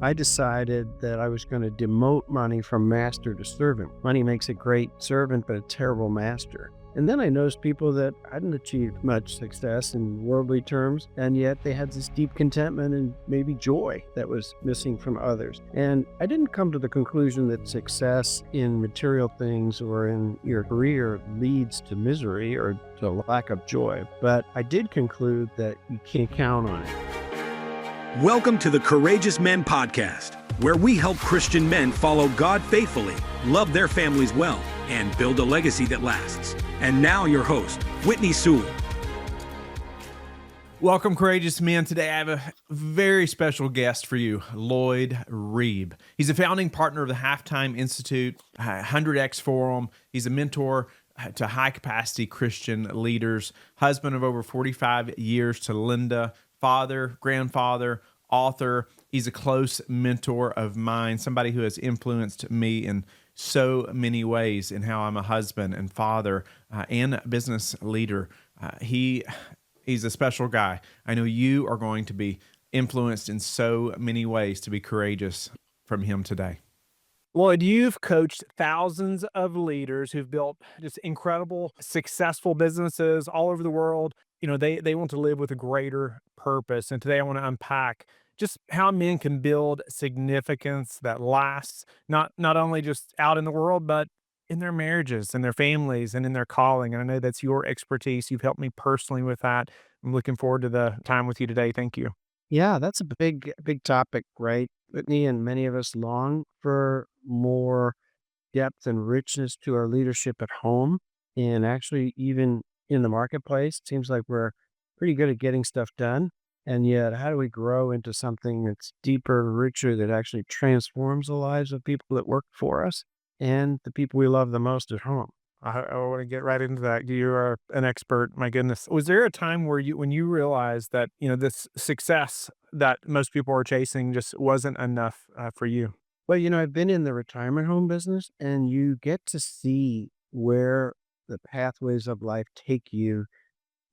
I decided that I was going to demote money from master to servant. Money makes a great servant, but a terrible master. And then I noticed people that hadn't achieved much success in worldly terms, and yet they had this deep contentment and maybe joy that was missing from others. And I didn't come to the conclusion that success in material things or in your career leads to misery or to lack of joy, but I did conclude that you can't count on it. Welcome to the Courageous Men Podcast, where we help Christian men follow God faithfully, love their families well, and build a legacy that lasts. And now your host, Whitney Sewell. Welcome, Courageous Men. Today I have a very special guest for you, Lloyd Reeb. He's a founding partner of the Halftime Institute, 100X Forum. He's a mentor to high-capacity Christian leaders, husband of over 45 years to Linda, father, grandfather, author. He's a close mentor of mine, somebody who has influenced me in so many ways in how I'm a husband and father and business leader. He's a special guy. I know you are going to be influenced in so many ways to be courageous from him today. Lloyd, you've coached thousands of leaders who've built just incredible, successful businesses all over the world. You know, they want to live with a greater purpose. And today I want to unpack just how men can build significance that lasts, not only just out in the world, but in their marriages and their families and in their calling. And I know that's your expertise. You've helped me personally with that. I'm looking forward to the time with you today. Thank you. Yeah, that's a big topic, right? Whitney, and many of us long for more depth and richness to our leadership at home and actually even in the marketplace. It seems like we're pretty good at getting stuff done. And yet, how do we grow into something that's deeper, richer, that actually transforms the lives of people that work for us and the people we love the most at home? I want to get right into that. You are an expert. My goodness. Was there a time where when you realized that, this success that most people are chasing just wasn't enough for you? Well, I've been in the retirement home business, and you get to see where the pathways of life take you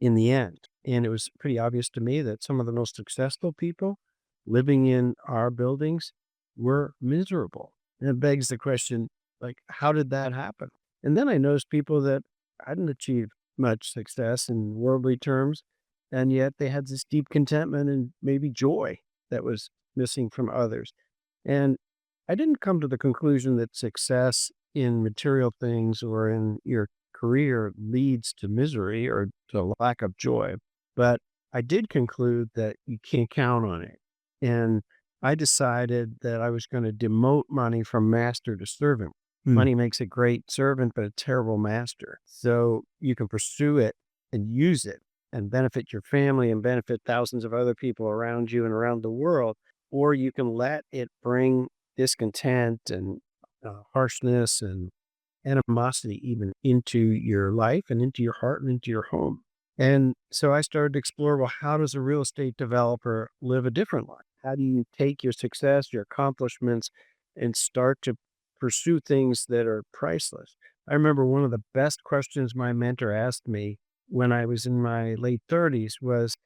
in the end. And it was pretty obvious to me that some of the most successful people living in our buildings were miserable. And it begs the question, like, how did that happen? And then I noticed people that hadn't achieved much success in worldly terms, and yet they had this deep contentment and maybe joy that was missing from others. And I didn't come to the conclusion that success in material things or in your career leads to misery or to lack of joy, but I did conclude that you can't count on it. And I decided that I was going to demote money from master to servant. Money makes a great servant, but a terrible master. So you can pursue it and use it and benefit your family and benefit thousands of other people around you and around the world, or you can let it bring discontent and harshness and animosity even into your life and into your heart and into your home. And so I started to explore, well, how does a real estate developer live a different life? How do you take your success, your accomplishments, and start to pursue things that are priceless? I remember one of the best questions my mentor asked me when I was in my late 30s was,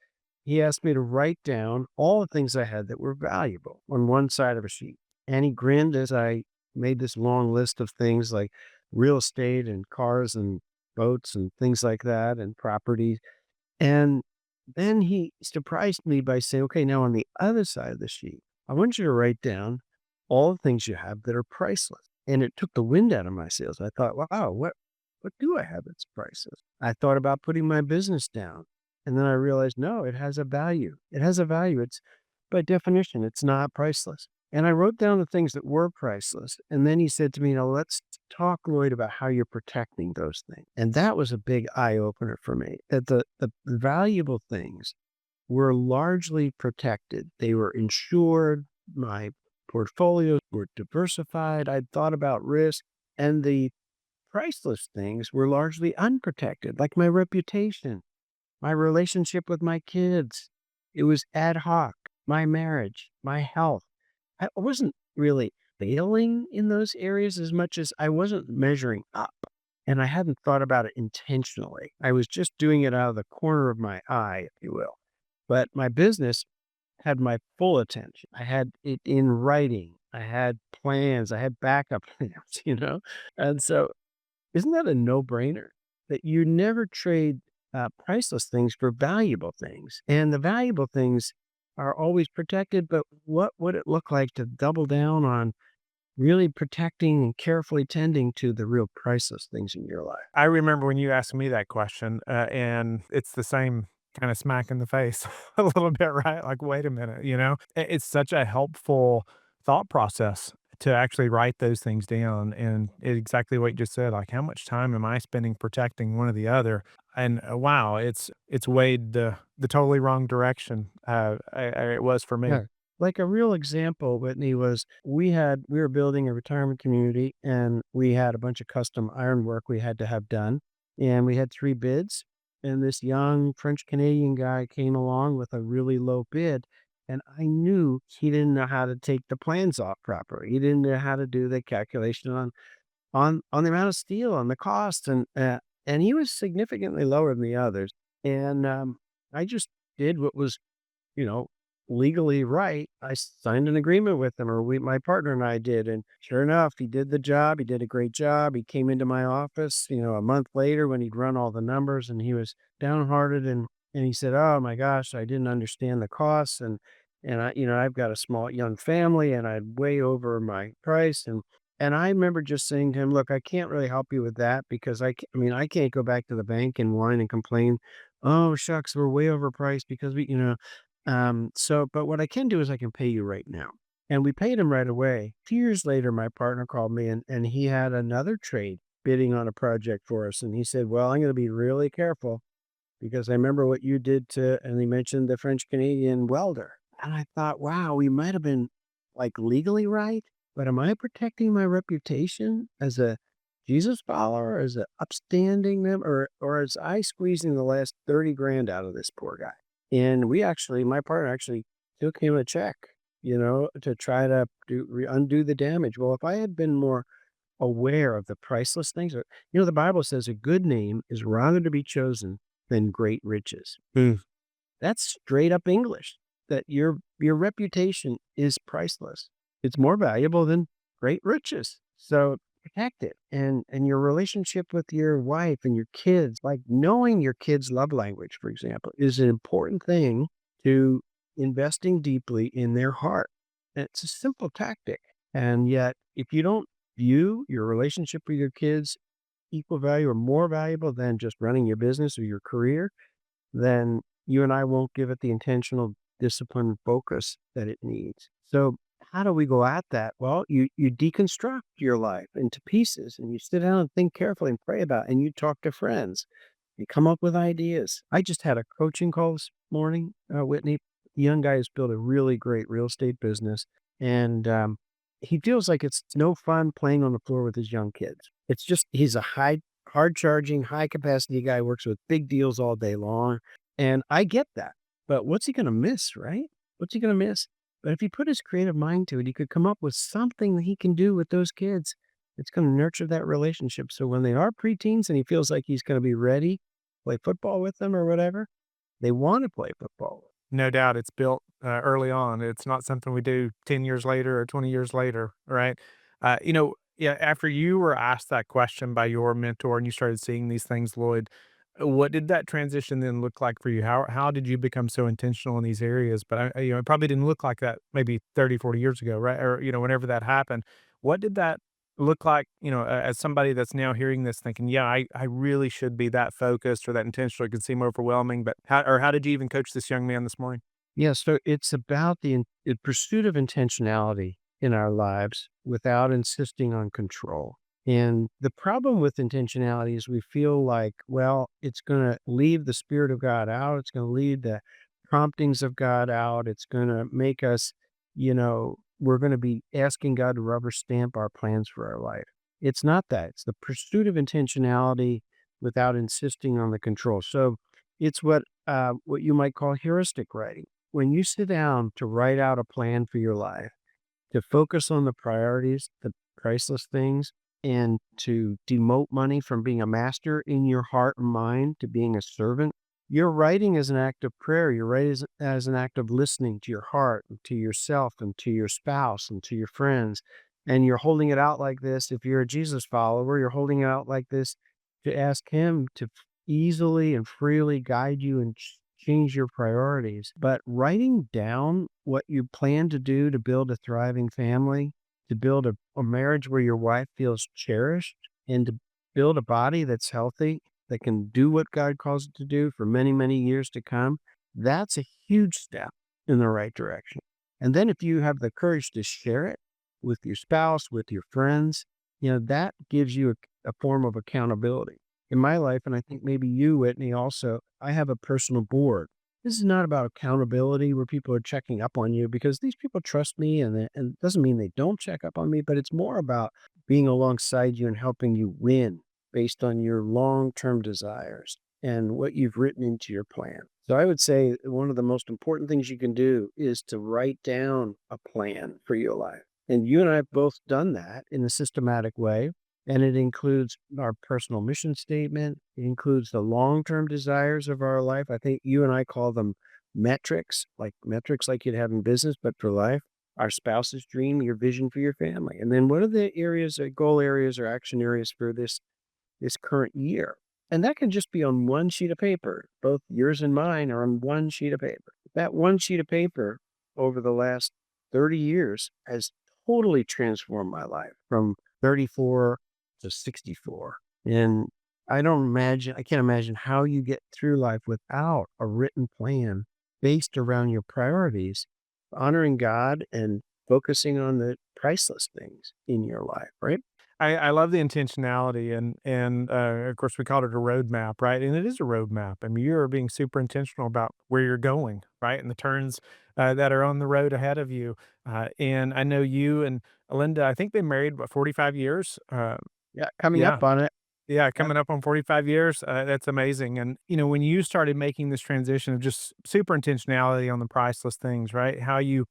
he asked me to write down all the things I had that were valuable on one side of a sheet. And he grinned as I made this long list of things like real estate and cars and boats and things like that and properties. And then he surprised me by saying, okay, now on the other side of the sheet, I want you to write down all the things you have that are priceless. And it took the wind out of my sails. I thought, wow, what do I have that's priceless? I thought about putting my business down. And then I realized, no, it has a value. It has a value. It's by definition, it's not priceless. And I wrote down the things that were priceless. And then he said to me, now let's talk, Lloyd, about how you're protecting those things. And that was a big eye opener for me, that the valuable things were largely protected. They were insured. My portfolios were diversified. I'd thought about risk. And the priceless things were largely unprotected, like my reputation, my relationship with my kids. It was ad hoc, my marriage, my health. I wasn't really failing in those areas as much as I wasn't measuring up. And I hadn't thought about it intentionally. I was just doing it out of the corner of my eye, if you will. But my business had my full attention. I had it in writing. I had plans. I had backup plans, And so isn't that a no-brainer? That you never trade, priceless things for valuable things, and the valuable things are always protected, but what would it look like to double down on really protecting and carefully tending to the real priceless things in your life? I remember when you asked me that question, and it's the same kind of smack in the face a little bit, right? Like, wait a minute, It's such a helpful thought process to actually write those things down, and exactly what you just said, like, how much time am I spending protecting one or the other? And wow, it's weighed the totally wrong direction. It was for me. Yeah. Like a real example, Whitney, was we were building a retirement community and we had a bunch of custom ironwork we had to have done. And we had 3 bids. And this young French Canadian guy came along with a really low bid. And I knew he didn't know how to take the plans off properly. He didn't know how to do the calculation on the amount of steel, on the cost, and he was significantly lower than the others. And I just did what was you know, legally right. I signed an agreement with him, or my partner and I did. And sure enough, he did the job. He did a great job. He came into my office, a month later when he'd run all the numbers and he was downhearted and he said, "Oh my gosh, I didn't understand the costs. And I've got a small young family and I'd way over my price." And I remember just saying to him, "Look, I can't really help you with that because I can't go back to the bank and whine and complain. Oh, shucks, we're way overpriced because but what I can do is I can pay you right now." And we paid him right away. 2 years later, my partner called me and he had another trade bidding on a project for us. And he said, "Well, I'm going to be really careful because I remember what you did and he mentioned the French Canadian welder." And I thought, wow, we might have been like legally right, but am I protecting my reputation as a Jesus follower, as an upstanding member, or is I squeezing the last 30 grand out of this poor guy? And my partner actually took him a check, to try to undo the damage. Well, if I had been more aware of the priceless things, the Bible says a good name is rather to be chosen than great riches. That's straight up English, that your reputation is priceless. It's more valuable than great riches. So protect it. And your relationship with your wife and your kids, like knowing your kids' love language, for example, is an important thing to investing deeply in their heart. And it's a simple tactic. And yet, if you don't view your relationship with your kids equal value or more valuable than just running your business or your career, then you and I won't give it the intentional discipline focus that it needs. So how do we go at that? Well, you deconstruct your life into pieces and you sit down and think carefully and pray about it, and you talk to friends. You come up with ideas. I just had a coaching call this morning, Whitney. The young guy has built a really great real estate business, and he feels like it's no fun playing on the floor with his young kids. It's just he's a hard charging, high capacity guy, works with big deals all day long. And I get that. But what's he going to miss, right? What's he going to miss? But if he put his creative mind to it, he could come up with something that he can do with those kids. It's going to nurture that relationship. So when they are preteens and he feels like he's going to be ready to play football with them or whatever, they want to play football. No doubt it's built early on. It's not something we do 10 years later or 20 years later, right? Yeah, after you were asked that question by your mentor and you started seeing these things, Lloyd, what did that transition then look like for you? How did you become so intentional in these areas? But it probably didn't look like that maybe 30, 40 years ago, right? Or, whenever that happened. What did that look like, as somebody that's now hearing this thinking, yeah, I really should be that focused or that intentional? It can seem overwhelming, but how did you even coach this young man this morning? Yeah, so it's about the pursuit of intentionality in our lives without insisting on control. And the problem with intentionality is we feel like, well, it's going to leave the Spirit of God out. It's going to leave the promptings of God out. It's going to make us, we're going to be asking God to rubber stamp our plans for our life. It's not that. It's the pursuit of intentionality without insisting on the control. So it's what you might call heuristic writing. When you sit down to write out a plan for your life, to focus on the priorities, the priceless things, and to demote money from being a master in your heart and mind to being a servant, You're writing as an act of prayer. You're writing as an act of listening to your heart, and to yourself, and to your spouse, and to your friends. And you're holding it out like this. If you're a Jesus follower, you're holding it out like this to ask Him to easily and freely guide you and change your priorities. But writing down what you plan to do to build a thriving family, to build a marriage where your wife feels cherished, and to build a body that's healthy, that can do what God calls it to do for many, many years to come, that's a huge step in the right direction. And then if you have the courage to share it with your spouse, with your friends, that gives you a form of accountability. In my life, and I think maybe you, Whitney, also, I have a personal board. This is not about accountability where people are checking up on you, because these people trust me, and it doesn't mean they don't check up on me, but it's more about being alongside you and helping you win based on your long-term desires and what you've written into your plan. So I would say one of the most important things you can do is to write down a plan for your life. And you and I have both done that in a systematic way. And it includes our personal mission statement. It includes the long-term desires of our life. I think you and I call them metrics like you'd have in business, but for life. Our spouse's dream, your vision for your family. And then what are the areas, goal areas or action areas for this current year? And that can just be on one sheet of paper. Both yours and mine are on one sheet of paper. That one sheet of paper over the last 30 years has totally transformed my life from 34 to 64. And I can't imagine how you get through life without a written plan based around your priorities, honoring God and focusing on the priceless things in your life, right? I love the intentionality, and of course we called it a roadmap, right? And it is a roadmap. I mean, you're being super intentional about where you're going, right? And the turns that are on the road ahead of you. And I know you and Linda, I think they married, what, 45 years? Yeah, coming Yeah. up on it. Yeah, Yep. coming up on 45 years, that's amazing. And, when you started making this transition of just super intentionality on the priceless things, right? How you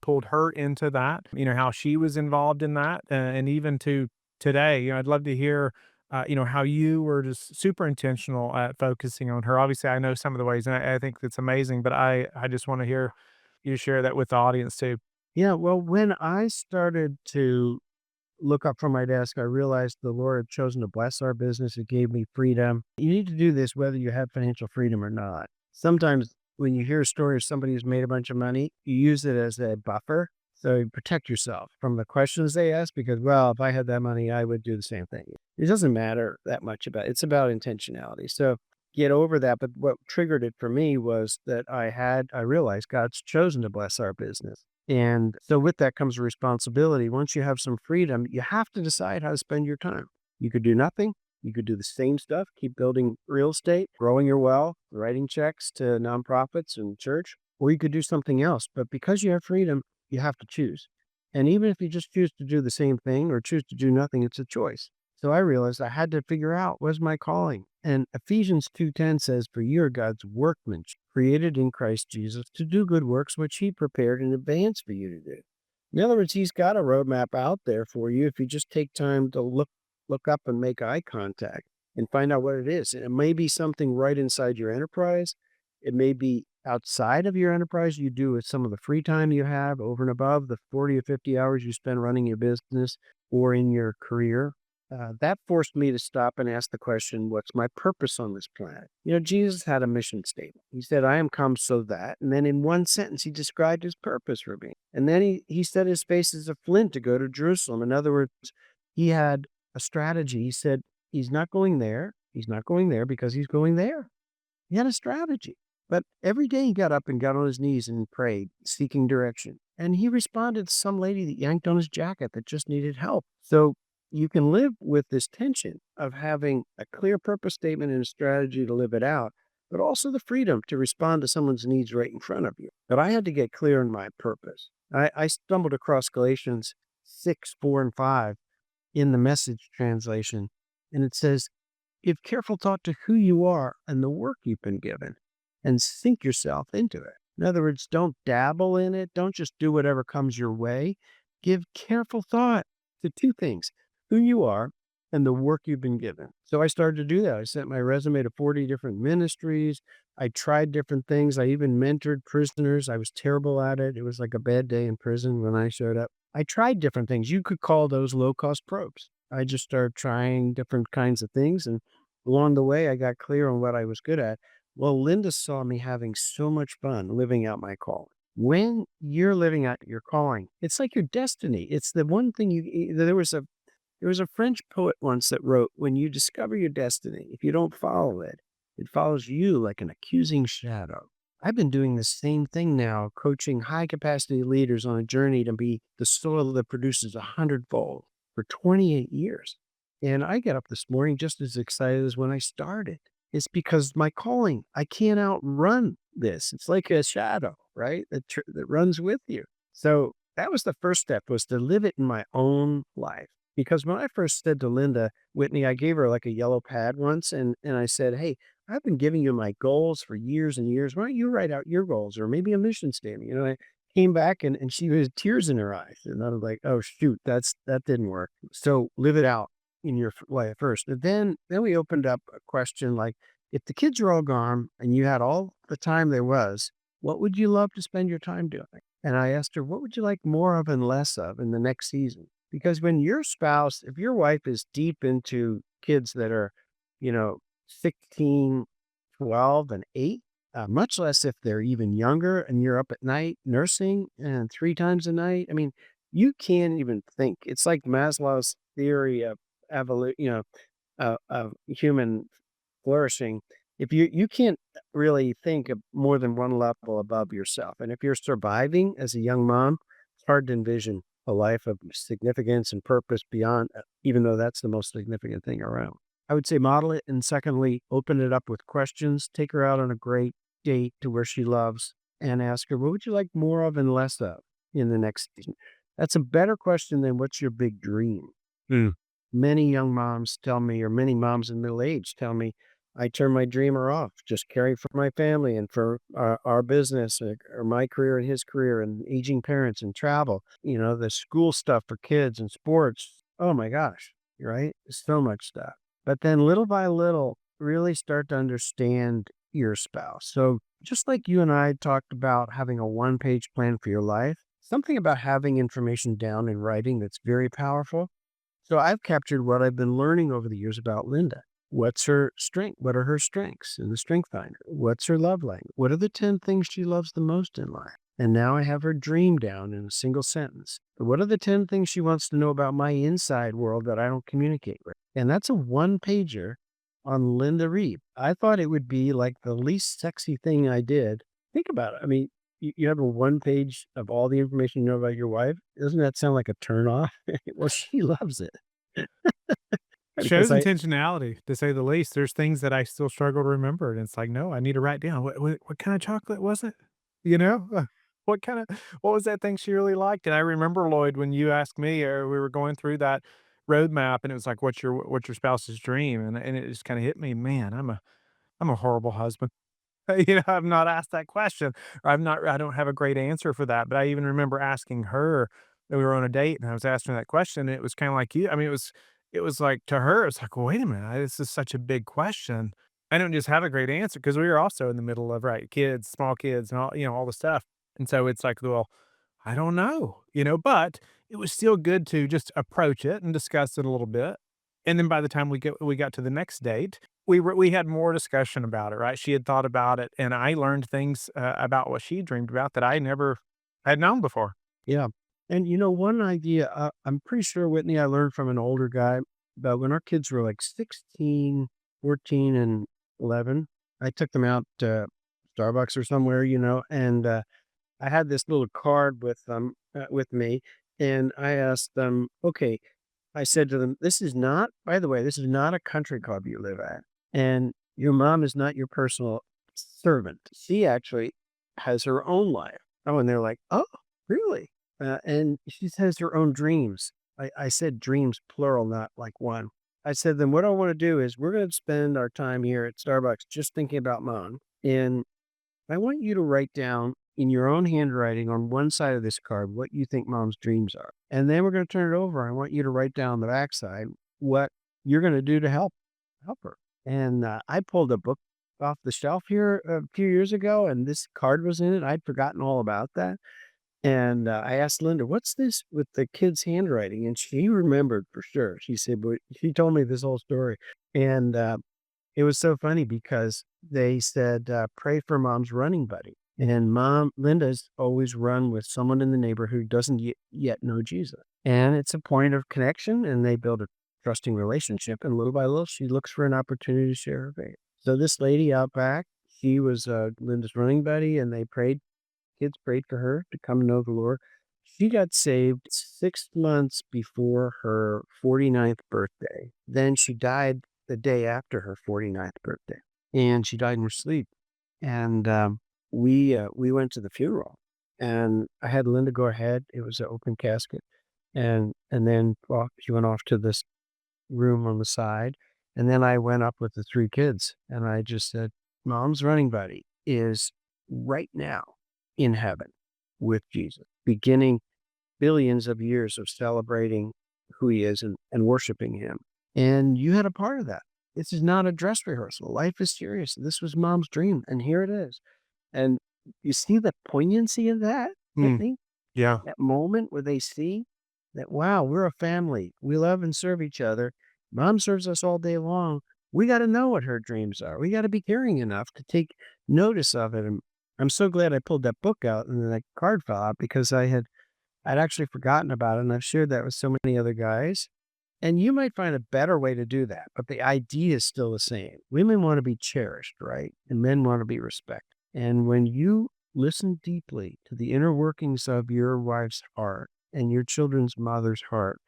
pulled her into that, how she was involved in that, and even to today, I'd love to hear, how you were just super intentional at focusing on her. Obviously, I know some of the ways, and I think that's amazing, but I just want to hear you share that with the audience too. Yeah, well, when I started to look up from my desk, I realized the Lord had chosen to bless our business. It gave me freedom. You need to do this whether you have financial freedom or not. Sometimes when you hear a story of somebody who's made a bunch of money, you use it as a buffer. So you protect yourself from the questions they ask because, well, if I had that money, I would do the same thing. It doesn't matter that much it's about intentionality. So get over that. But what triggered it for me was that I realized God's chosen to bless our business. And so with that comes a responsibility. Once you have some freedom, you have to decide how to spend your time. You could do nothing. You could do the same stuff, keep building real estate, growing your wealth, writing checks to nonprofits and church, or you could do something else. But because you have freedom, you have to choose. And even if you just choose to do the same thing or choose to do nothing, it's a choice. So I realized I had to figure out what's my calling. And Ephesians 2:10 says, "For you are God's workmanship, created in Christ Jesus to do good works which He prepared in advance for you to do." In other words, He's got a roadmap out there for you if you just take time to look up and make eye contact and find out what it is. And it may be something right inside your enterprise. It may be outside of your enterprise you do with some of the free time you have over and above the 40 or 50 hours you spend running your business or in your career. That forced me to stop and ask the question, what's my purpose on this planet? Jesus had a mission statement. He said, I am come so that. And then in one sentence, he described his purpose for me. And then he set his face as a flint to go to Jerusalem. In other words, he had a strategy. He said, he's not going there. He's not going there because he's going there. He had a strategy. But every day he got up and got on his knees and prayed, seeking direction. And he responded to some lady that yanked on his jacket that just needed help. So you can live with this tension of having a clear purpose statement and a strategy to live it out, but also the freedom to respond to someone's needs right in front of you. But I had to get clear on my purpose. I stumbled across Galatians 6:4 and 5 in the Message translation, and it says, give careful thought to who you are and the work you've been given, and sink yourself into it. In other words, don't dabble in it. Don't just do whatever comes your way. Give careful thought to two things, who you are and the work you've been given. So I started to do that. I sent my resume to 40 different ministries. I tried different things. I even mentored prisoners. I was terrible at it. It was like a bad day in prison when I showed up. I tried different things. You could call those low-cost probes. I just started trying different kinds of things, and along the way, I got clear on what I was good at. Well, Linda saw me having so much fun living out my calling. When you're living out your calling, it's like your destiny. It's the one thing there was a French poet once that wrote, "When you discover your destiny, if you don't follow it, it follows you like an accusing shadow." I've been doing the same thing now, coaching high capacity leaders on a journey to be the soil that produces 100-fold for 28 years. And I get up this morning just as excited as when I started. It's because my calling, I can't outrun this. It's like a shadow, right? That runs with you. So that was the first step, was to live it in my own life. Because when I first said to Linda, Whitney, I gave her like a yellow pad once, and I said, "Hey, I've been giving you my goals for years and years. Why don't you write out your goals or maybe a mission statement?" I came back and she was tears in her eyes. And I was like, "Oh, shoot, that didn't work." So live it out in your life first. And then we opened up a question like, if the kids are all gone and you had all the time there was, what would you love to spend your time doing? And I asked her, what would you like more of and less of in the next season? Because when your spouse, if your wife is deep into kids that are, 16, 12, and 8, much less if they're even younger and you're up at night nursing and 3 times a night. I mean, you can't even think. It's like Maslow's theory of of human flourishing. If you can't really think of more than one level above yourself. And if you're surviving as a young mom, it's hard to envision a life of significance and purpose beyond, even though that's the most significant thing around. I would say model it. And secondly, open it up with questions. Take her out on a great date to where she loves and ask her, what would you like more of and less of in the next season? That's a better question than what's your big dream. Many young moms tell me, or many moms in middle age tell me, I turn my dreamer off, just caring for my family and for our business, or my career and his career, and aging parents and travel, the school stuff for kids and sports. Oh my gosh, right? So much stuff. But then little by little, really start to understand your spouse. So just like you and I talked about having a one-page plan for your life, something about having information down in writing that's very powerful. So I've captured what I've been learning over the years about Linda. What's her strength? What are her strengths in the Strength Finder? What's her love language? What are the 10 things she loves the most in life? And now I have her dream down in a single sentence. What are the 10 things she wants to know about my inside world that I don't communicate with? And that's a one-pager on Linda Reeb. I thought it would be like the least sexy thing I did. Think about it. I mean, you have a one page of all the information you know about your wife. Doesn't that sound like a turnoff? Well, she loves it. Shows Because intentionality, to say the least. There's things that I still struggle to remember, and it's like, no, I need to write down what kind of chocolate was it? You know, what was that thing she really liked? And I remember, Lloyd, when you asked me, or we were going through that roadmap, and it was like, what's your spouse's dream? And it just kind of hit me, man, I'm a horrible husband. I've not asked that question, or I don't have a great answer for that. But I even remember asking her, that we were on a date, and I was asking her that question, and it was kind of like you. I mean, it was like, to her, it's like, well, wait a minute, this is such a big question. I don't just have a great answer, because we were also in the middle of, right, kids, small kids, and all the stuff. And so it's like, well, I don't know, but it was still good to just approach it and discuss it a little bit. And then by the time we got to the next date, we had more discussion about it, right? She had thought about it, and I learned things about what she dreamed about that I never had known before. yeah. And one idea, I'm pretty sure, Whitney, I learned from an older guy, but when our kids were like 16, 14, and 11, I took them out to Starbucks or somewhere, and I had this little card with me, and I asked them, okay, I said to them, by the way, this is not a country club you live at. And your mom is not your personal servant. She actually has her own life. Oh, and they're like, oh, really? And she has her own dreams. I said dreams, plural, not like one. I said, then what I want to do is we're going to spend our time here at Starbucks just thinking about mom. And I want you to write down in your own handwriting on one side of this card what you think mom's dreams are. And then we're going to turn it over. I want you to write down on the backside what you're going to do to help her. And I pulled a book off the shelf here a few years ago, and this card was in it. I'd forgotten all about that. And I asked Linda, "What's this with the kid's handwriting?" And she remembered for sure. She said, "But she told me this whole story." And it was so funny because they said, "Pray for mom's running buddy." And Linda's always run with someone in the neighborhood who doesn't yet know Jesus. And it's a point of connection, and they build a trusting relationship. And little by little, she looks for an opportunity to share her faith. So this lady out back, she was Linda's running buddy, and kids prayed for her to come to know the Lord. She got saved 6 months before her 49th birthday. Then she died the day after her 49th birthday, and she died in her sleep. And we went to the funeral, and I had Linda go ahead. It was an open casket, and then she went off to this room on the side, and then I went up with the three kids, and I just said, "Mom's running buddy is right now in heaven with Jesus, beginning billions of years of celebrating who he is and worshiping him. And you had a part of that. This is not a dress rehearsal. Life is serious. This was mom's dream, and here it is." And you see the poignancy of that, Mm, Whitney? yeah. That moment where they see that, wow, we're a family. We love and serve each other. Mom serves us all day long. We got to know what her dreams are. We got to be caring enough to take notice of it. And I'm so glad I pulled that book out and then that card fell out because I'd actually forgotten about it, and I've shared that with so many other guys. And you might find a better way to do that, but the idea is still the same. Women want to be cherished, right? And men want to be respected. And when you listen deeply to the inner workings of your wife's heart and your children's mother's heart,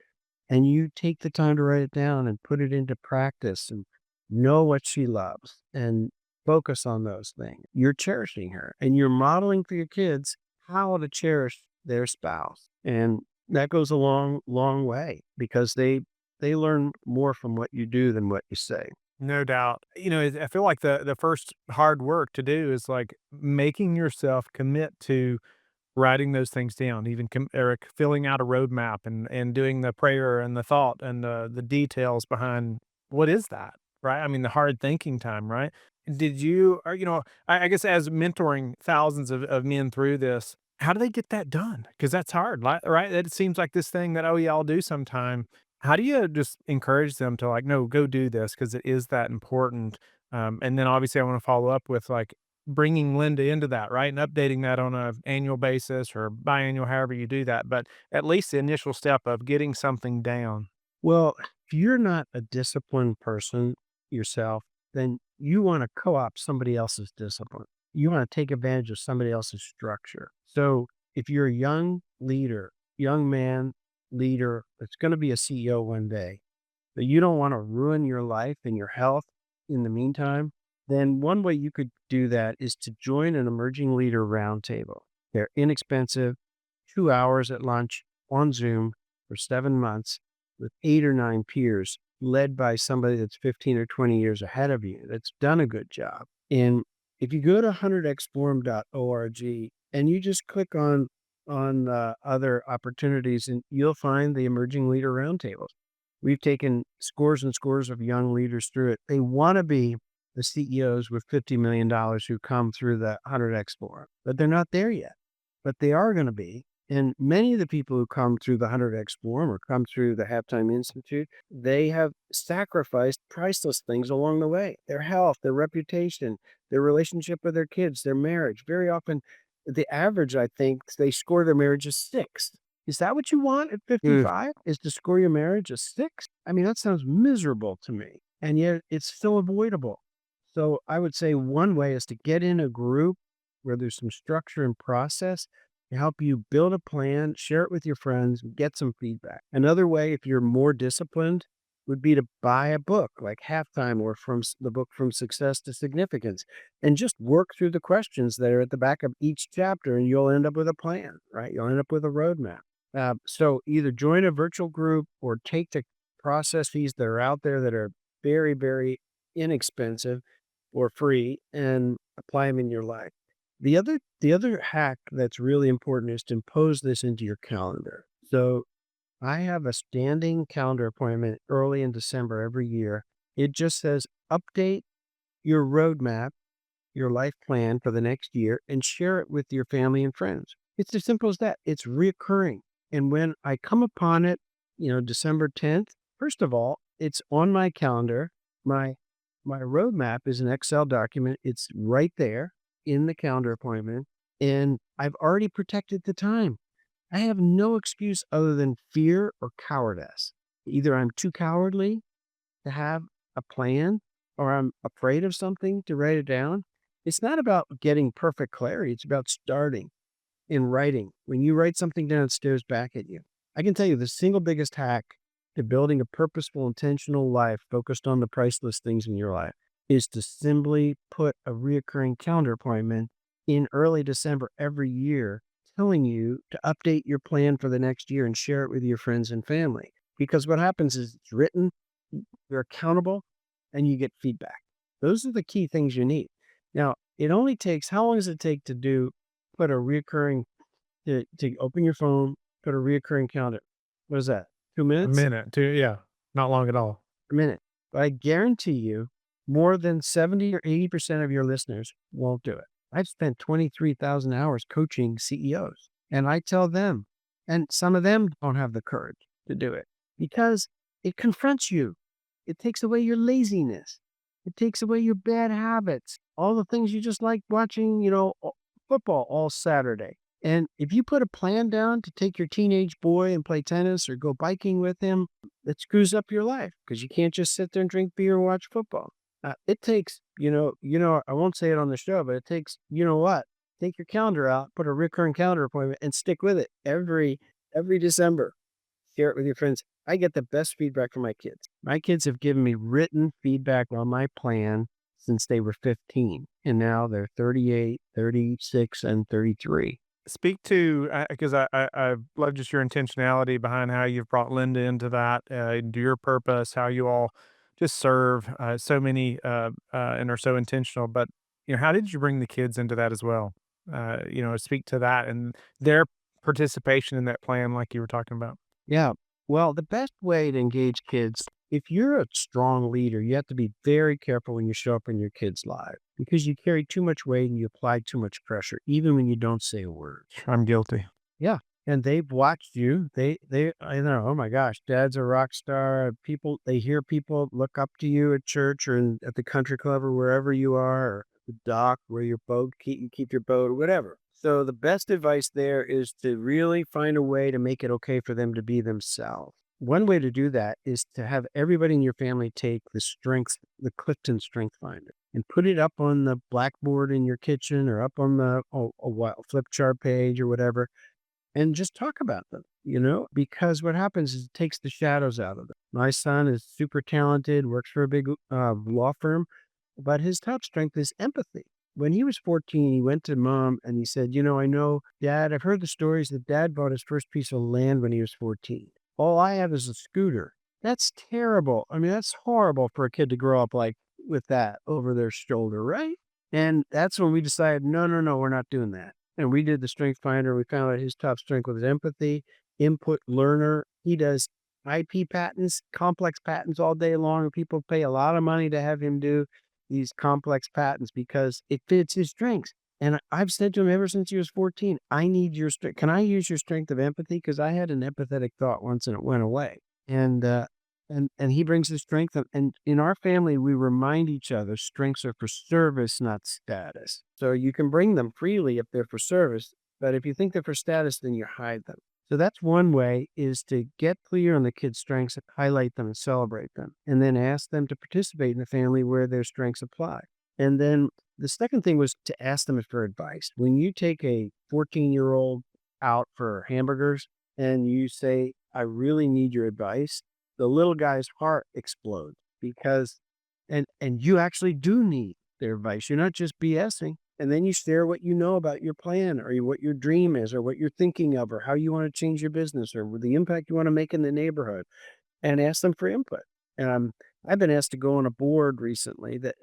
and you take the time to write it down and put it into practice and know what she loves and focus on those things, you're cherishing her and you're modeling for your kids how to cherish their spouse. And that goes a long, long way because they learn more from what you do than what you say. No doubt. I feel like the first hard work to do is like making yourself commit to writing those things down, even Eric filling out a roadmap and doing the prayer and the thought and the details behind what is that, right? I mean, the hard thinking time, right? Did you, or I guess as mentoring thousands of men through this, how do they get that done? Because that's hard, right? It seems like this thing that, oh yeah, I'll do sometime. How do you just encourage them to like, no, go do this because it is that important? And then obviously I want to follow up with like bringing Linda into that, right? And updating that on a annual basis or biannual, however you do that. But at least the initial step of getting something down. Well, if you're not a disciplined person yourself, then you want to co-opt somebody else's discipline. You want to take advantage of somebody else's structure. So if you're a young leader, young man leader that's going to be a CEO one day, but you don't want to ruin your life and your health in the meantime, then one way you could do that is to join an emerging leader roundtable. They're inexpensive, 2 hours at lunch on Zoom for 7 months with 8 or 9 peers led by somebody that's 15 or 20 years ahead of you that's done a good job. And if you go to 100xforum.org and you just click on other opportunities, and you'll find the emerging leader roundtables. We've taken scores and scores of young leaders through it. They want to be the CEOs with $50 million who come through the 100X Forum, but they're not there yet. But they are going to be. And many of the people who come through the 100X Forum or come through the Halftime Institute, they have sacrificed priceless things along the way. Their health, their reputation, their relationship with their kids, their marriage. Very often, the average, I think, they score their marriage a 6. Is that what you want at 55? Is to score your marriage a 6? I mean, that sounds miserable to me. And yet it's still avoidable. So I would say one way is to get in a group where there's some structure and process to help you build a plan, share it with your friends, get some feedback. Another way, if you're more disciplined, would be to buy a book like Halftime or the book From Success to Significance and just work through the questions that are at the back of each chapter, and you'll end up with a plan, right? You'll end up with a roadmap. So either join a virtual group or take the processes that are out there that are very, very inexpensive or free and apply them in your life. The other hack that's really important is to impose this into your calendar. So I have a standing calendar appointment early in December every year. It just says update your roadmap your life plan for the next year and share it with your family and friends. It's as simple as that. It's reoccurring. And when I come upon it, December 10th, first of all, it's on my calendar. My my roadmap is an Excel document. It's right there in the calendar appointment, and I've already protected the time. I have no excuse other than fear or cowardice. Either I'm too cowardly to have a plan or I'm afraid of something to write it down. It's not about getting perfect clarity. It's about starting in writing. When you write something down, it stares back at you. I can tell you the single biggest hack to building a purposeful, intentional life focused on the priceless things in your life is to simply put a reoccurring calendar appointment in early December every year, telling you to update your plan for the next year and share it with your friends and family. Because what happens is it's written, you're accountable, and you get feedback. Those are the key things you need. Now, how long does it take to put a reoccurring, to open your phone, put a reoccurring calendar? What is that? 2 A minutes? minute, 2, yeah, not long at all. A minute. But I guarantee you more than 70 or 80% of your listeners won't do it. I've spent 23,000 hours coaching CEOs, and I tell them, and some of them don't have the courage to do it because it confronts you. It takes away your laziness. It takes away your bad habits, all the things you just like watching, football all Saturday. And if you put a plan down to take your teenage boy and play tennis or go biking with him, it screws up your life because you can't just sit there and drink beer and watch football. It takes, I won't say it on the show, but it takes, what? Take your calendar out, put a recurring calendar appointment, and stick with it every December. Share it with your friends. I get the best feedback from my kids. My kids have given me written feedback on my plan since they were 15, and now they're 38, 36, and 33. Speak to, because I love just your intentionality behind how you've brought Linda into that, into your purpose, how you all just serve so many and are so intentional. But how did you bring the kids into that as well? Speak to that and their participation in that plan, like you were talking about. Yeah. Well, the best way to engage kids, if you're a strong leader, you have to be very careful when you show up in your kids' lives because you carry too much weight and you apply too much pressure, even when you don't say a word. I'm guilty. Yeah. And they've watched you. I know, oh my gosh, dad's a rock star. They hear people look up to you at church or at the country club or wherever you are, or the dock where you keep your boat or whatever. So the best advice there is to really find a way to make it okay for them to be themselves. One way to do that is to have everybody in your family take the Clifton Strength Finder and put it up on the blackboard in your kitchen or up on the flip chart page or whatever, and just talk about them, because what happens is it takes the shadows out of them. My son is super talented, works for a big law firm, but his top strength is empathy. When he was 14, he went to mom and he said, I know, Dad, I've heard the stories that dad bought his first piece of land when he was 14. All I have is a scooter. That's terrible. I mean, that's horrible for a kid to grow up like with that over their shoulder, right? And that's when we decided, no, we're not doing that. And we did the strength finder. We found out his top strength was empathy, input learner. He does IP patents, complex patents all day long. And people pay a lot of money to have him do these complex patents because it fits his strengths. And I've said to him ever since he was 14, I need your strength. Can I use your strength of empathy? Because I had an empathetic thought once and it went away. And he brings his strength. And in our family, we remind each other strengths are for service, not status. So you can bring them freely if they're for service. But if you think they're for status, then you hide them. So that's one way, is to get clear on the kids' strengths, highlight them and celebrate them, and then ask them to participate in the family where their strengths apply. And then the second thing was to ask them for advice. When you take a 14-year-old out for hamburgers and you say, I really need your advice, the little guy's heart explodes because, and you actually do need their advice. You're not just BSing. And then you share what you know about your plan or what your dream is or what you're thinking of or how you want to change your business or the impact you want to make in the neighborhood, and ask them for input. I've been asked to go on a board recently that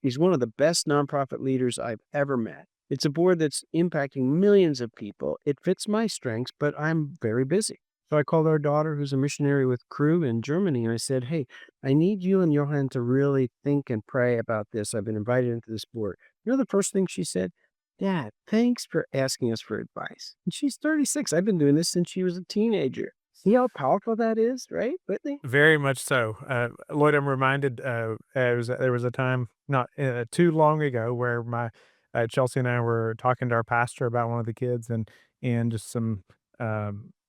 he's one of the best nonprofit leaders I've ever met. It's a board that's impacting millions of people. It fits my strengths, but I'm very busy. So I called our daughter, who's a missionary with Crew in Germany, and I said, "Hey, I need you and Johan to really think and pray about this. I've been invited into this board." You know, the first thing she said, "Dad, thanks for asking us for advice." And she's 36. I've been doing this since she was a teenager. See how powerful that is, right, Whitney? Very much so. Lloyd, I'm reminded, there was a time not too long ago where my Chelsea and I were talking to our pastor about one of the kids and just some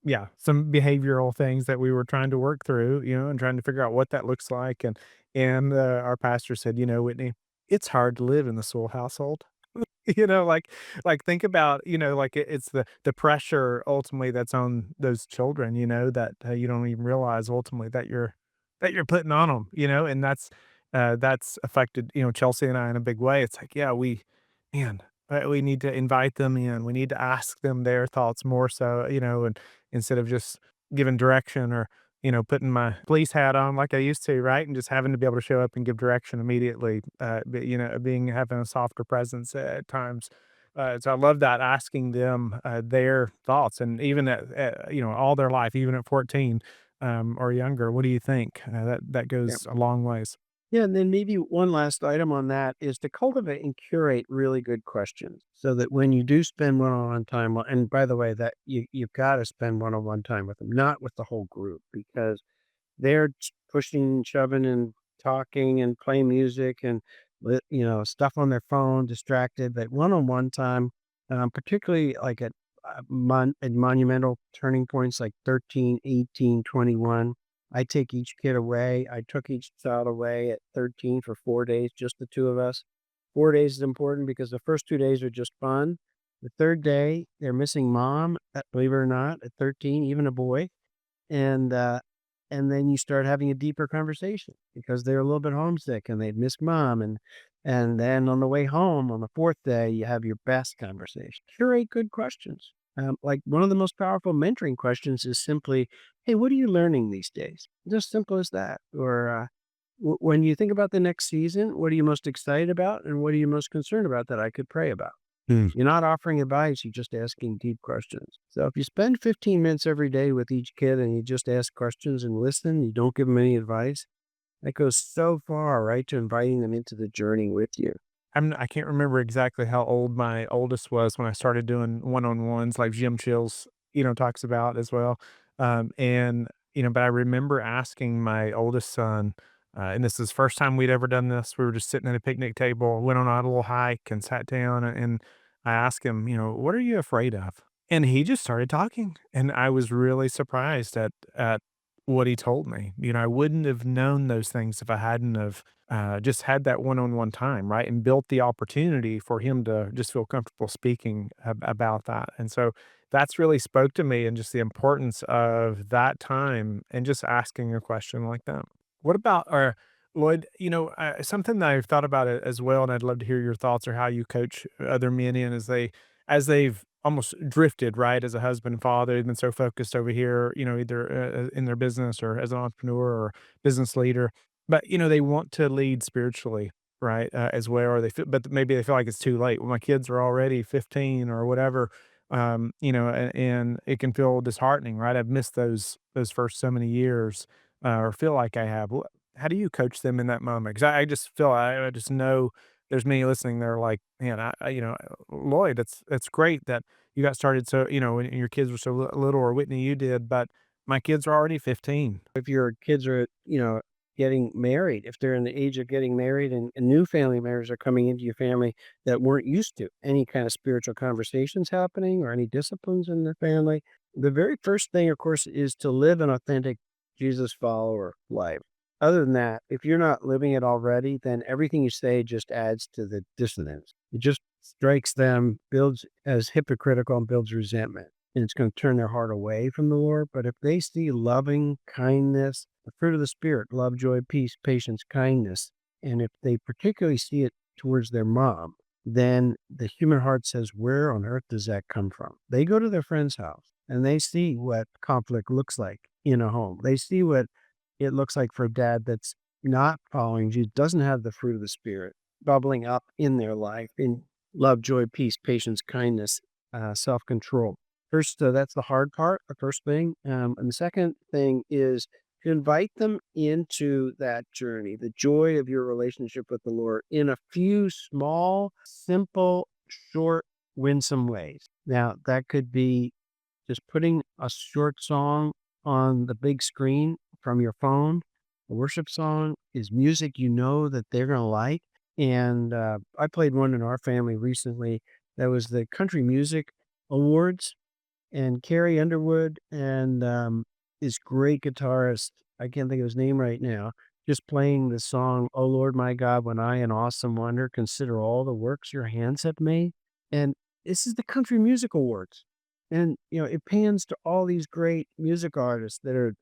yeah, some behavioral things that we were trying to work through, and trying to figure out what that looks like. And our pastor said, Whitney, it's hard to live in the Sewell household. Like think about, like it's the pressure ultimately that's on those children, that you don't even realize ultimately that you're putting on them, and that's affected, Chelsea and I in a big way. It's like, yeah, man, we need to invite them in. We need to ask them their thoughts more so, and instead of just giving direction or putting my police hat on like I used to, right? And just having to be able to show up and give direction immediately, having a softer presence at times. So I love that asking them their thoughts, and even all their life, even at 14 or younger. What do you think? That Yeah. goes a long ways. Yeah, and then maybe one last item on that is to cultivate and curate really good questions so that when you do spend one-on-one time, and by the way, that you've got to spend one-on-one time with them, not with the whole group, because they're pushing, shoving, and talking and playing music and stuff on their phone, distracted. But one-on-one time, particularly like at monumental turning points like 13, 18, 21. I take each kid away. I took each child away at 13 for 4 days, just the two of us. 4 days is important because the first 2 days are just fun. The third day, they're missing mom, believe it or not, at 13, even a boy. And, uh, and then you start having a deeper conversation because they're a little bit homesick and they'd miss mom. And then on the way home, on the fourth day, you have your best conversation. Curate good questions. Like one of the most powerful mentoring questions is simply, "Hey, what are you learning these days?" Just simple as that. Or, when you think about the next season, what are you most excited about? And what are you most concerned about that I could pray about? You're not offering advice, you're just asking deep questions. So if you spend 15 minutes every day with each kid and you just ask questions and listen, you don't give them any advice, that goes so far, right, to inviting them into the journey with you. I can't remember exactly how old my oldest was when I started doing one-on-ones like Jim Chills, talks about as well. But I remember asking my oldest son, and this is the first time we'd ever done this. We were just sitting at a picnic table, went on a little hike and sat down and I asked him, "What are you afraid of?" And he just started talking. And I was really surprised at what he told me. I wouldn't have known those things if I hadn't have just had that one-on-one time, right? And built the opportunity for him to just feel comfortable speaking about that. And so that's really spoke to me and just the importance of that time and just asking a question like that. What about, or Lloyd, something that I've thought about it as well, and I'd love to hear your thoughts or how you coach other men in as they've almost drifted, right, as a husband and father. They've been so focused over here, either in their business or as an entrepreneur or business leader, but, they want to lead spiritually, right, as well, or but maybe they feel like it's too late. Well, my kids are already 15 or whatever, and it can feel disheartening, right? I've missed those first so many years, or feel like I have. How do you coach them in that moment? Because I just feel I just know there's many listening. They're like, man, Lloyd, it's great that you got started so when your kids were so little, or Whitney, you did, but my kids are already 15. If your kids are, getting married, if they're in the age of getting married and new family members are coming into your family that weren't used to any kind of spiritual conversations happening or any disciplines in the family, the very first thing, of course, is to live an authentic Jesus follower life. Other than that, if you're not living it already, then everything you say just adds to the dissonance. It just strikes them, builds as hypocritical and builds resentment. And it's going to turn their heart away from the Lord. But if they see loving kindness, the fruit of the Spirit, love, joy, peace, patience, kindness, and if they particularly see it towards their mom, then the human heart says, where on earth does that come from? They go to their friend's house and they see what conflict looks like in a home. They see what it looks like for a dad that's not following Jesus, doesn't have the fruit of the Spirit bubbling up in their life in love, joy, peace, patience, kindness, self control. First, that's the hard part, the first thing. And the second thing is to invite them into that journey, the joy of your relationship with the Lord in a few small, simple, short, winsome ways. Now, that could be just putting a short song on the big screen from your phone. A worship song is music you know that they're going to like. And I played one in our family recently that was the Country Music Awards, and Carrie Underwood and this great guitarist, I can't think of his name right now, just playing the song, "Oh Lord my God, when I an awesome wonder, consider all the works your hands have made." And this is the Country Music Awards. And, it pans to all these great music artists that are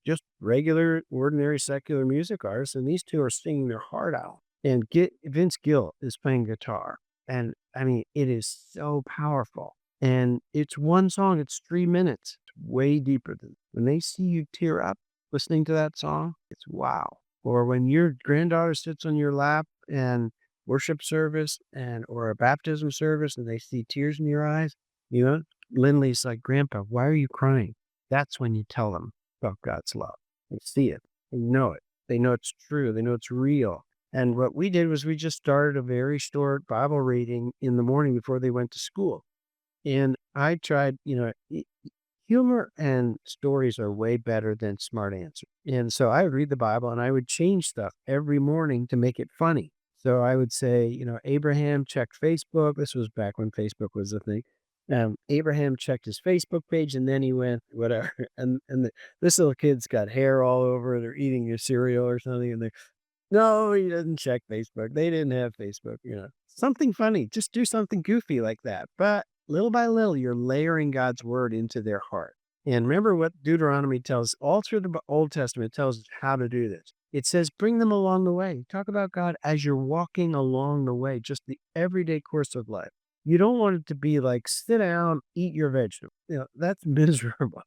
just regular, ordinary, secular music artists. And these two are singing their heart out. And Vince Gill is playing guitar. And I mean, it is so powerful. And it's one song, it's 3 minutes. It's way deeper than when they see you tear up listening to that song, it's wow. Or when your granddaughter sits on your lap and worship service or a baptism service and they see tears in your eyes, you know, Lindley's like, "Grandpa, why are you crying?" That's when you tell them about God's love. They see it. They know it. They know it's true. They know it's real. And what we did was we just started a very short Bible reading in the morning before they went to school. And I tried, humor and stories are way better than smart answers. And so I would read the Bible and I would change stuff every morning to make it funny. So I would say, Abraham checked Facebook. This was back when Facebook was a thing. Abraham checked his Facebook page and then he went whatever. This little kid's got hair all over. They're eating your cereal or something, and no, he doesn't check Facebook. They didn't have Facebook. Something funny. Just do something goofy like that. But little by little, you're layering God's word into their heart. And remember what Deuteronomy tells, all through the Old Testament, tells us how to do this. It says, bring them along the way. Talk about God as you're walking along the way, just the everyday course of life. You don't want it to be like, sit down, eat your vegetables. That's miserable.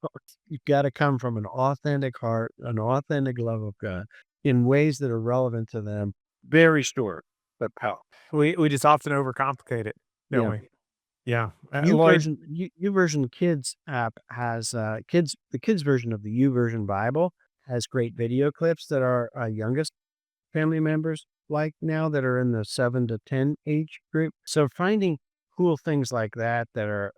You've got to come from an authentic heart, an authentic love of God in ways that are relevant to them. Very short, but powerful. We just often overcomplicate it, don't Yeah. we? Yeah. Lloyd, YouVersion Kids app has the kids version of the YouVersion Bible has great video clips that our youngest family members like now that are in the 7 to 10 age group. So finding cool things like that are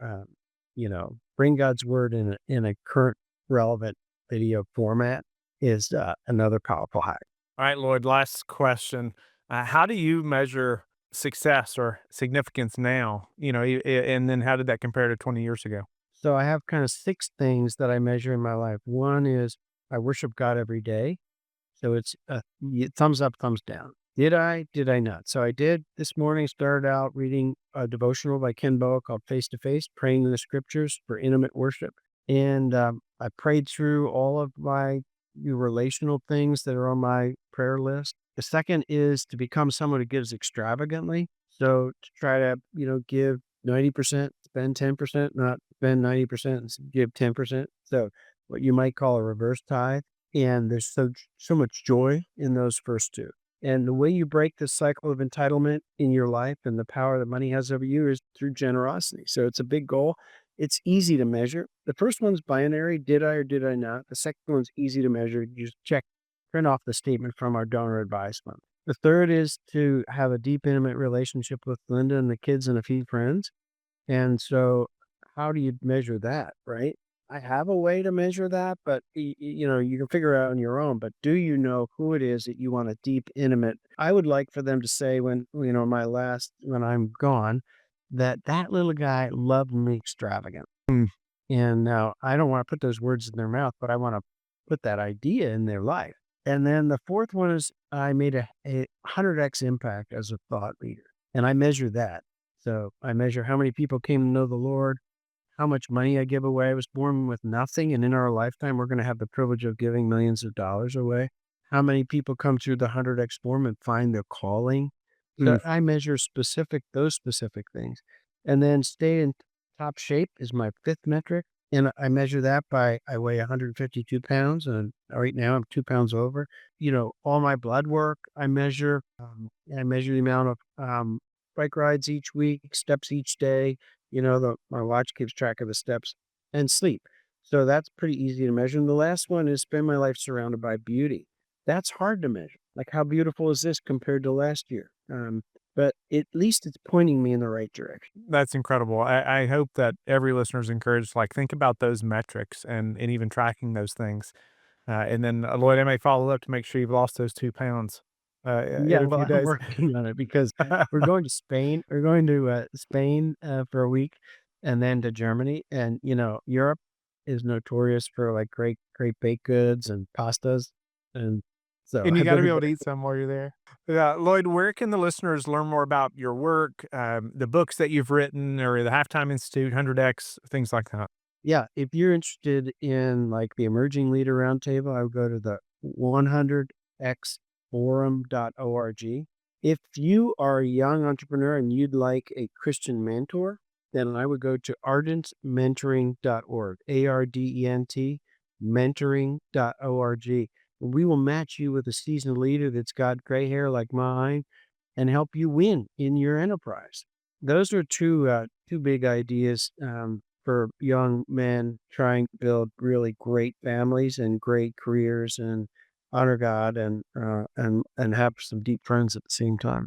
bring God's word in a current relevant video format is another powerful hack. all right, Lloyd, last question. How do you measure success or significance now? And then how did that compare to 20 years ago? So I have kind of 6 things that I measure in my life. One is I worship God every day. So it's thumbs up, thumbs down. Did I? Did I not? So I did this morning, started out reading a devotional by Ken Boa called Face to Face, praying in the scriptures for intimate worship. And I prayed through all of my relational things that are on my prayer list. The second is to become someone who gives extravagantly. So to try to, give 90%, spend 10%, not spend 90% and give 10%. So what you might call a reverse tithe. And there's so much joy in those first two. And the way you break this cycle of entitlement in your life and the power that money has over you is through generosity. So it's a big goal. It's easy to measure. The first one's binary, did I or did I not? The second one's easy to measure. You just print off the statement from our donor advised fund. The third is to have a deep, intimate relationship with Linda and the kids and a few friends. And so how do you measure that, right? I have a way to measure that, but you can figure it out on your own. But do you know who it is that you want a deep, intimate? I would like for them to say when I'm gone, that little guy loved me extravagant. And now I don't want to put those words in their mouth, but I want to put that idea in their life. And then the fourth one is I made a 100x impact as a thought leader, and I measure that. So I measure how many people came to know the Lord, how much money I give away. I was born with nothing, and in our lifetime, we're going to have the privilege of giving millions of dollars away. How many people come through the 100x form and find their calling? So I measure those specific things. And then stay in top shape is my fifth metric. And I measure that I weigh 152 pounds, and right now I'm 2 pounds over. All my blood work, I measure. I measure the amount of bike rides each week, steps each day. My watch keeps track of the steps and sleep. So that's pretty easy to measure. And the last one is spend my life surrounded by beauty. That's hard to measure. Like, how beautiful is this compared to last year? But at least it's pointing me in the right direction. That's incredible. I hope that every listener is encouraged, like, think about those metrics and even tracking those things. And then, Lloyd, I may follow up to make sure you've lost those 2 pounds Yeah, in a well, few I'm days. working on it because we're going to Spain. We're going to Spain for a week, and then to Germany. And Europe is notorious for like great baked goods and pastas, and so And you I gotta be better able get. to eat some while you're there. Yeah, Lloyd, where can the listeners learn more about your work, the books that you've written, or the Halftime Institute, 100X, things like that? Yeah, if you're interested in like the Emerging Leader Roundtable, I would go to the 100xforum.org. If you are a young entrepreneur and you'd like a Christian mentor, then I would go to ardentmentoring.org, ARDENT, mentoring.org. We will match you with a seasoned leader that's got gray hair like mine and help you win in your enterprise. Those are two big ideas for young men trying to build really great families and great careers and honor God and have some deep friends at the same time.